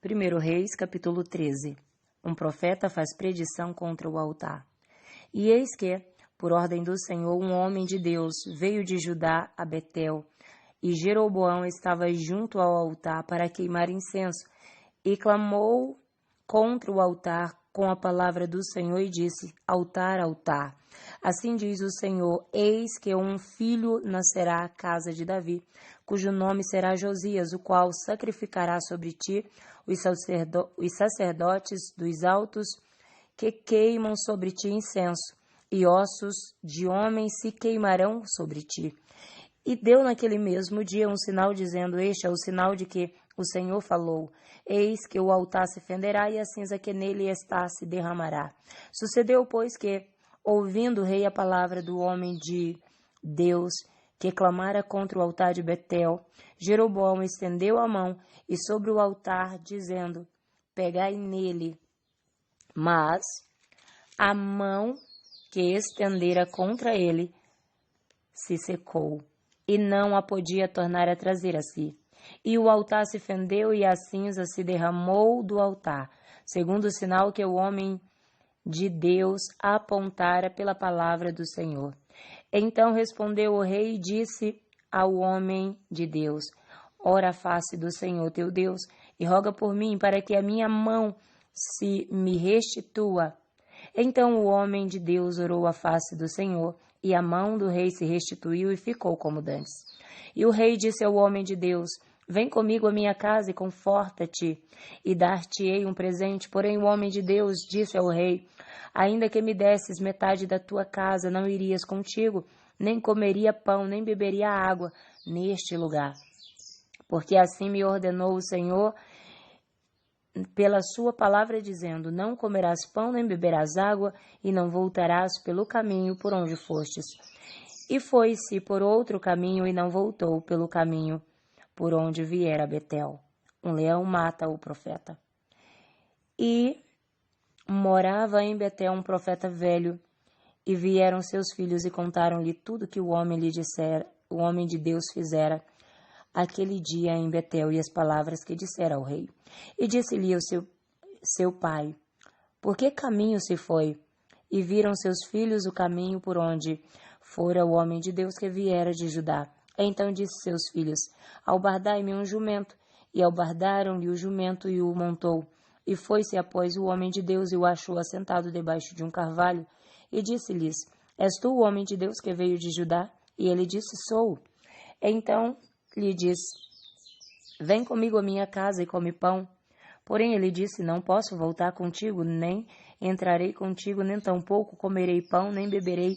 1 Reis, capítulo 13. Um profeta faz predição contra o altar. E eis que, por ordem do Senhor, um homem de Deus veio de Judá a Betel, e Jeroboão estava junto ao altar para queimar incenso, e clamou contra o altar com a palavra do Senhor e disse: Altar, altar. Assim diz o Senhor: eis que um filho nascerá à casa de Davi, cujo nome será Josias, o qual sacrificará sobre ti os sacerdotes dos altos que queimam sobre ti incenso, e ossos de homens se queimarão sobre ti. E deu naquele mesmo dia um sinal, dizendo: este é o sinal de que o Senhor falou: eis que o altar se fenderá e a cinza que nele está se derramará. Sucedeu, pois, que, ouvindo o rei a palavra do homem de Deus, que clamara contra o altar de Betel, Jeroboão estendeu a mão e sobre o altar, dizendo: pegai nele. Mas a mão que estendera contra ele se secou, e não a podia tornar a trazer a si. E o altar se fendeu e a cinza se derramou do altar, segundo o sinal que o homem de Deus apontara pela palavra do Senhor. Então respondeu o rei e disse ao homem de Deus: ora a face do Senhor teu Deus, e roga por mim para que a minha mão se me restitua. Então o homem de Deus orou a face do Senhor, e a mão do rei se restituiu e ficou como dantes. E o rei disse ao homem de Deus: vem comigo à minha casa e conforta-te, e dar-te-ei um presente. Porém o homem de Deus disse ao rei: ainda que me desses metade da tua casa, não irias contigo, nem comeria pão, nem beberia água neste lugar. Porque assim me ordenou o Senhor pela sua palavra, dizendo: não comerás pão, nem beberás água, e não voltarás pelo caminho por onde fostes. E foi-se por outro caminho, e não voltou pelo caminho por onde viera a Betel. Um leão mata o profeta. E morava em Betel um profeta velho, e vieram seus filhos e contaram-lhe tudo que o homem lhe dissera, o homem de Deus fizera aquele dia em Betel, e as palavras que dissera ao rei. E disse-lhe o seu pai: por que caminho se foi? E viram seus filhos o caminho por onde fora o homem de Deus que viera de Judá. Então disse seus filhos: albardai-me um jumento. E albardaram-lhe o jumento e o montou. E foi-se após o homem de Deus e o achou assentado debaixo de um carvalho. E disse-lhes: és tu o homem de Deus que veio de Judá? E ele disse: sou. Então lhe disse: vem comigo à minha casa e come pão. Porém ele disse: não posso voltar contigo, nem entrarei contigo, nem tampouco comerei pão, nem beberei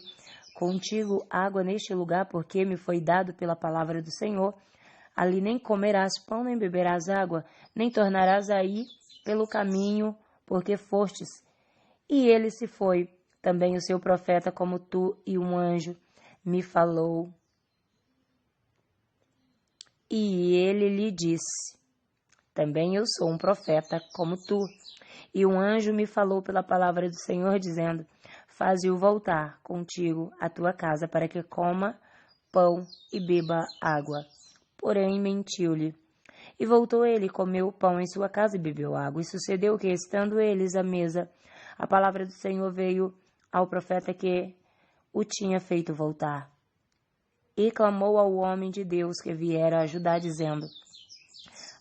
contigo água neste lugar, porque me foi dado pela palavra do Senhor. Ali nem comerás pão, nem beberás água, nem tornarás a ir pelo caminho porque fostes. E ele se foi, também o seu profeta como tu, e um anjo me falou. E ele lhe disse: também eu sou um profeta como tu. E um anjo me falou pela palavra do Senhor, dizendo: faze-o voltar contigo à tua casa, para que coma pão e beba água. Porém mentiu-lhe. E voltou ele, comeu o pão em sua casa e bebeu água. E sucedeu que, estando eles à mesa, a palavra do Senhor veio ao profeta que o tinha feito voltar. E clamou ao homem de Deus que viera ajudar, dizendo: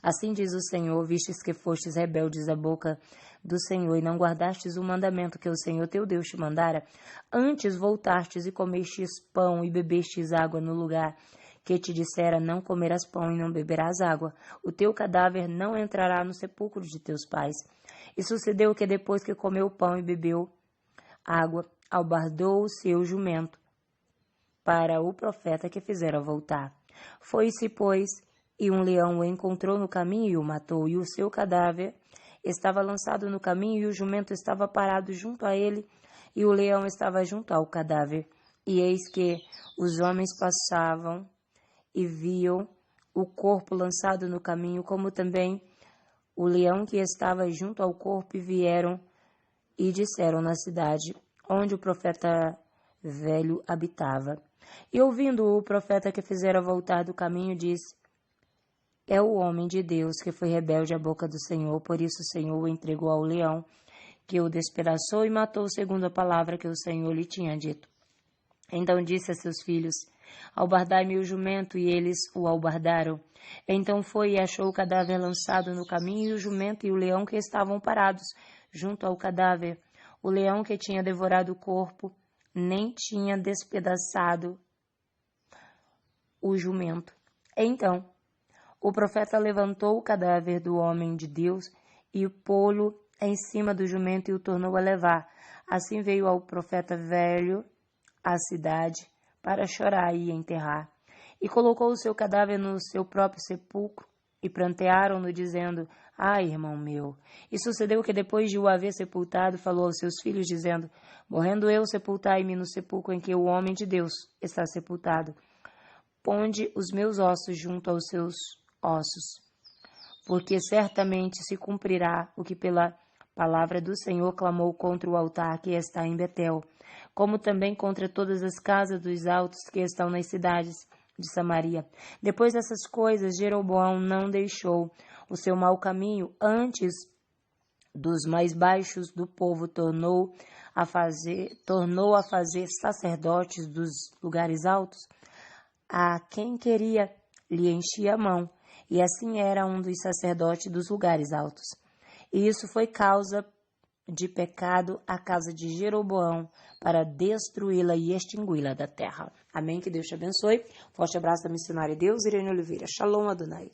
assim diz o Senhor, vistes que fostes rebeldes à boca do Senhor, e não guardastes o mandamento que o Senhor teu Deus te mandara, antes voltastes e comestes pão e bebestes água no lugar que te dissera: não comerás pão e não beberás água, o teu cadáver não entrará no sepulcro de teus pais. E sucedeu que, depois que comeu pão e bebeu água, albardou o seu jumento para o profeta que fizera voltar. Foi-se, pois, e um leão o encontrou no caminho e o matou, e o seu cadáver estava lançado no caminho, e o jumento estava parado junto a ele, e o leão estava junto ao cadáver. E eis que os homens passavam e viam o corpo lançado no caminho, como também o leão que estava junto ao corpo, e vieram e disseram na cidade onde o profeta velho habitava. E ouvindo o profeta que fizera voltar do caminho, disse: é o homem de Deus que foi rebelde à boca do Senhor, por isso o Senhor o entregou ao leão, que o despedaçou e matou segundo a palavra que o Senhor lhe tinha dito. Então disse a seus filhos: albardai-me o jumento, e eles o albardaram. Então foi e achou o cadáver lançado no caminho, e o jumento e o leão que estavam parados junto ao cadáver. O leão que tinha devorado o corpo nem tinha despedaçado o jumento. Então o profeta levantou o cadáver do homem de Deus e o pô-lo em cima do jumento e o tornou a levar. Assim veio ao profeta velho à cidade para chorar e enterrar. E colocou o seu cadáver no seu próprio sepulcro e prantearam-no, dizendo: ai, irmão meu. E sucedeu que depois de o haver sepultado, falou aos seus filhos, dizendo: morrendo eu, sepultai-me no sepulcro em que o homem de Deus está sepultado. Ponde os meus ossos junto aos seus ossos, porque certamente se cumprirá o que pela palavra do Senhor clamou contra o altar que está em Betel, como também contra todas as casas dos altos que estão nas cidades de Samaria. Depois dessas coisas, Jeroboão não deixou o seu mau caminho, antes dos mais baixos do povo tornou a fazer sacerdotes dos lugares altos, a quem queria lhe enchia a mão, e assim era um dos sacerdotes dos lugares altos. E isso foi causa de pecado à casa de Jeroboão, para destruí-la e extingui-la da terra. Amém? Que Deus te abençoe. Forte abraço da missionária Deus, Irene Oliveira. Shalom Adonai.